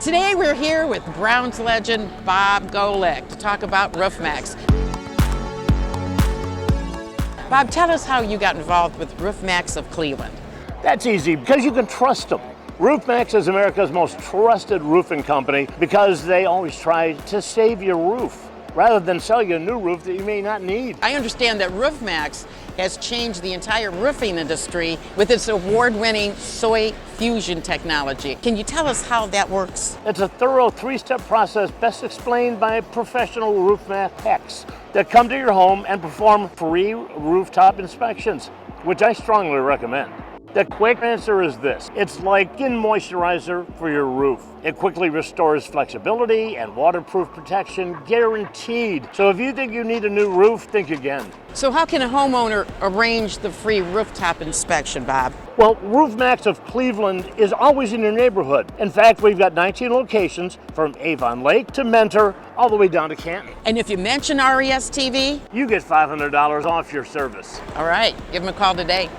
Today we're here with Browns legend Bob Golic to talk about Maxx. Bob, tell us how you got involved with Maxx of Cleveland. That's easy, because you can trust them. Maxx is America's most trusted roofing company because they always try to save your roof rather than sell you a new roof that you may not need. I understand that Maxx has changed the entire roofing industry with its award-winning soy fusion technology. Can you tell us how that works? It's a thorough three-step process best explained by professional roof techs that come to your home and perform free rooftop inspections, which I strongly recommend. The quick answer is this: it's like skin moisturizer for your roof. It quickly restores flexibility and waterproof protection, guaranteed. So if you think you need a new roof, think again. So how can a homeowner arrange the free rooftop inspection, Bob? Well, Maxx of Cleveland is always in your neighborhood. In fact, we've got 19 locations from Avon Lake to Mentor, all the way down to Canton. And if you mention RESTV, you get $500 off your service. all right, give them a call today.